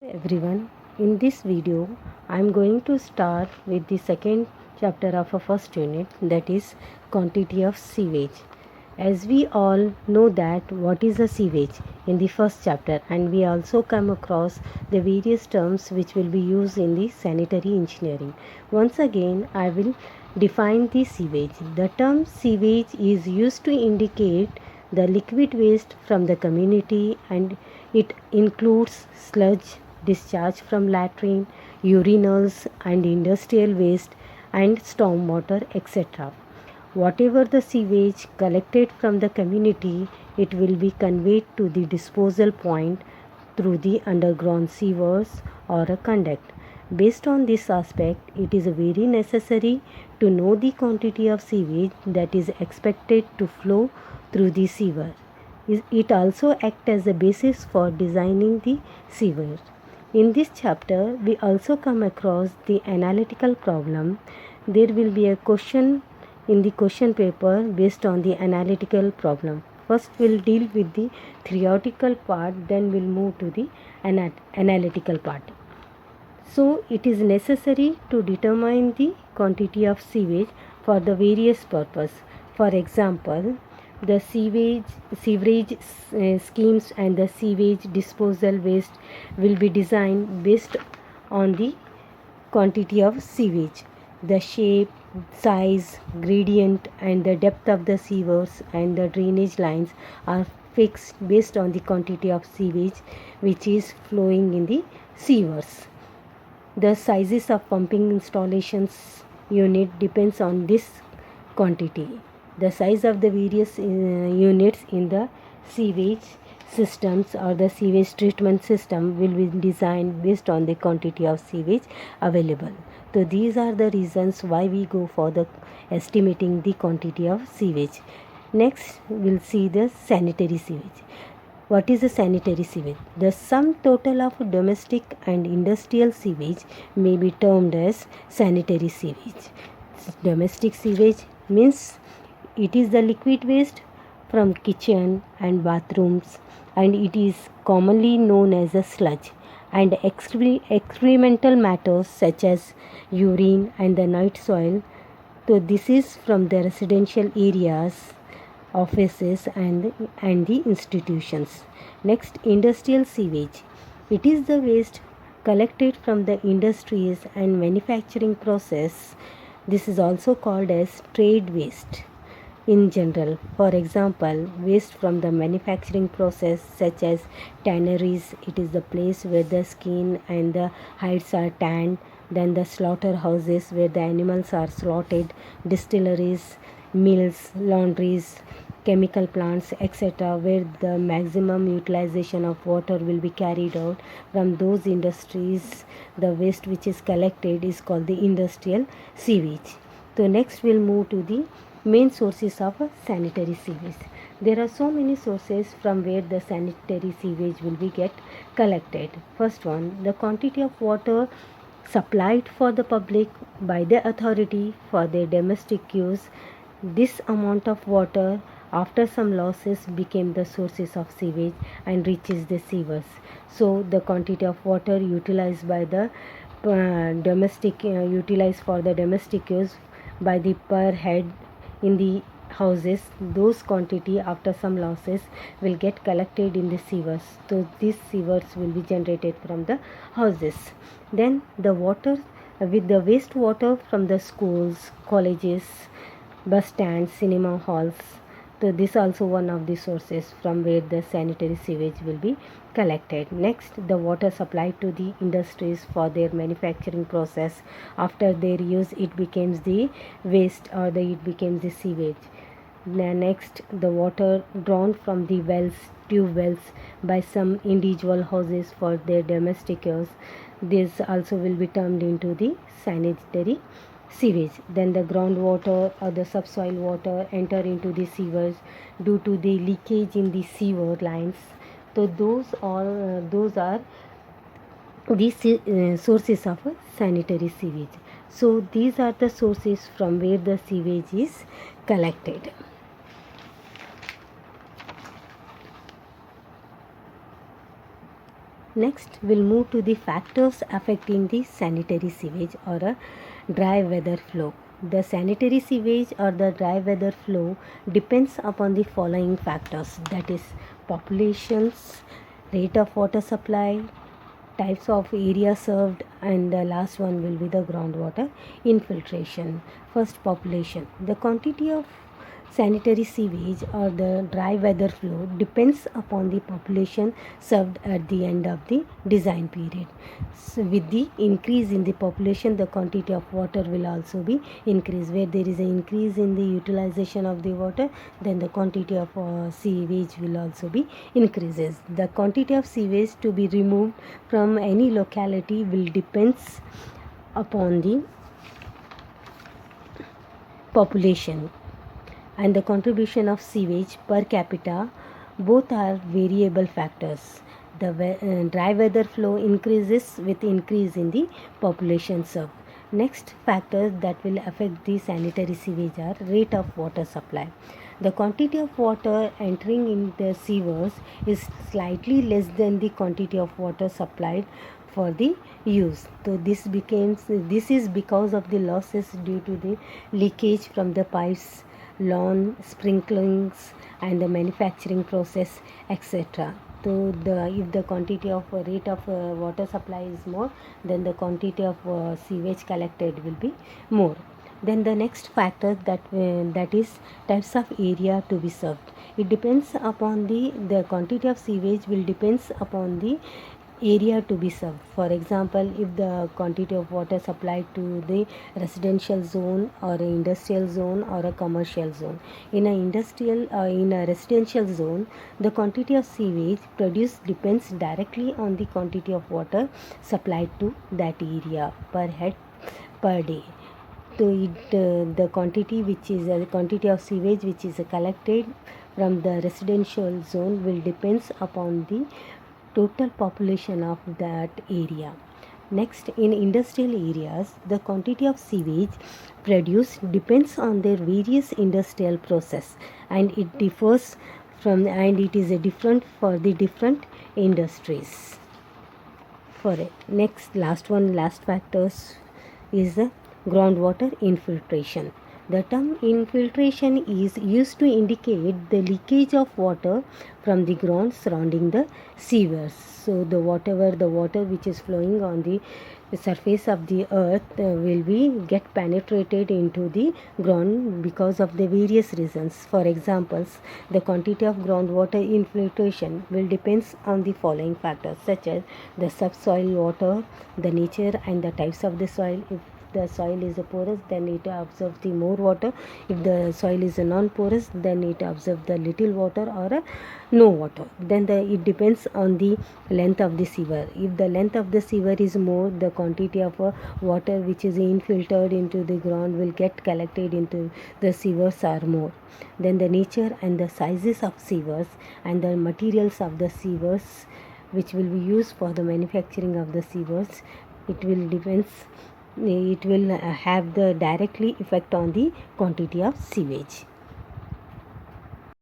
Everyone, in this video I am going to start with the second chapter of our first unit, that is quantity of sewage. As we all know that what is a sewage in the first chapter, and we also come across the various terms which will be used in the sanitary engineering. Once again I will define the sewage. The term sewage is used to indicate the liquid waste from the community, and it includes sludge, discharge from latrine, urinals and industrial waste and stormwater, etc. Whatever the sewage collected from the community, it will be conveyed to the disposal point through the underground sewers or a conduct. Based on this aspect, it is very necessary to know the quantity of sewage that is expected to flow through the sewer. It also acts as a basis for designing the sewer. In this chapter, we also come across the analytical problem. There will be a question in the question paper based on the analytical problem. First, we'll deal with the theoretical part, then we'll move to the analytical part. So, it is necessary to determine the quantity of sewage for the various purpose. For example, the sewerage schemes and the sewage disposal waste will be designed based on the quantity of sewage. The shape, size, gradient and the depth of the sewers and the drainage lines are fixed based on the quantity of sewage which is flowing in the sewers. The sizes of pumping installations unit depends on this quantity. The size of the various units in the sewage systems or the sewage treatment system will be designed based on the quantity of sewage available. So these are the reasons why we go for the estimating the quantity of sewage. Next, we'll see the sanitary sewage. What is a sanitary sewage? The sum total of domestic and industrial sewage may be termed as sanitary sewage. Domestic sewage means it is the liquid waste from kitchen and bathrooms, and it is commonly known as a sludge, and excremental matters such as urine and the night soil. So this is from the residential areas, offices and the institutions. Next, industrial sewage. It is the waste collected from the industries and manufacturing process. This is also called as trade waste in general. For example, waste from the manufacturing process such as tanneries, it is the place where the skin and the hides are tanned. Then the slaughterhouses where the animals are slaughtered, distilleries, mills, laundries, chemical plants, etc., where the maximum utilization of water will be carried out from those industries. The waste which is collected is called the industrial sewage. So next we'll move to the main sources of sanitary sewage. There are so many sources from where the sanitary sewage will be get collected. First one, the quantity of water supplied for the public by the authority for their domestic use. This amount of water after some losses became the sources of sewage and reaches the sewers. So the quantity of water utilized by the utilized for the domestic use by the per head in the houses, those quantity after some losses will get collected in the sewers. So these sewers will be generated from the houses. Then the water with the wastewater from the schools, colleges, bus stands, cinema halls. So this also one of the sources from where the sanitary sewage will be collected. Next, the water supplied to the industries for their manufacturing process. After their use, it becomes the waste or it becomes the sewage. Next, the water drawn from the wells, tube wells by some individual houses for their domestic use. This also will be turned into the sanitary sewage. Then the groundwater or the subsoil water enter into the sewers due to the leakage in the sewer lines. So those are the sources of sanitary sewage. So these are the sources from where the sewage is collected. Next, we'll move to the factors affecting the sanitary sewage or a dry weather flow. The sanitary sewage or the dry weather flow depends upon the following factors, that is populations, rate of water supply, types of area served, and the last one will be the groundwater infiltration. First, population. The quantity of sanitary sewage or the dry weather flow depends upon the population served at the end of the design period. So with the increase in the population, the quantity of water will also be increased. Where there is an increase in the utilization of the water, then the quantity of sewage will also be increases. The quantity of sewage to be removed from any locality will depends upon the population and the contribution of sewage per capita. Both are variable factors. The dry weather flow increases with increase in the population served. Next factors that will affect the sanitary sewage are rate of water supply. The quantity of water entering in the sewers is slightly less than the quantity of water supplied for the use. So this is because of the losses due to the leakage from the pipes, lawn sprinklings, and the manufacturing process, etc. So if the quantity of rate of water supply is more, then the quantity of sewage collected will be more. Then the next factor that is types of area to be served. It depends upon the quantity of sewage will depends upon the area to be served. For example, if the quantity of water supplied to the residential zone or an industrial zone or a commercial zone, in a residential zone, the quantity of sewage produced depends directly on the quantity of water supplied to that area per head per day. So the quantity which is the quantity of sewage which is collected from the residential zone will depends upon the total population of that area. Next, in industrial areas, the quantity of sewage produced depends on their various industrial process, and it differs from and it is a different for the different industries. For it. Next, last factors is the groundwater infiltration. The term infiltration is used to indicate the leakage of water from the ground surrounding the sewers. So the water which is flowing on the surface of the earth will be get penetrated into the ground because of the various reasons. For examples, the quantity of groundwater infiltration will depends on the following factors, such as the subsoil water, the nature and the types of the soil. If the soil is porous, then it absorbs the more water. If the soil is non-porous, then it absorbs the little water or no water. Then it depends on the length of the sewer. If the length of the sewer is more, the quantity of water which is infiltrated into the ground will get collected into the sewers are more. Then the nature and the sizes of sewers and the materials of the sewers which will be used for the manufacturing of the sewers, it will have the directly effect on the quantity of sewage.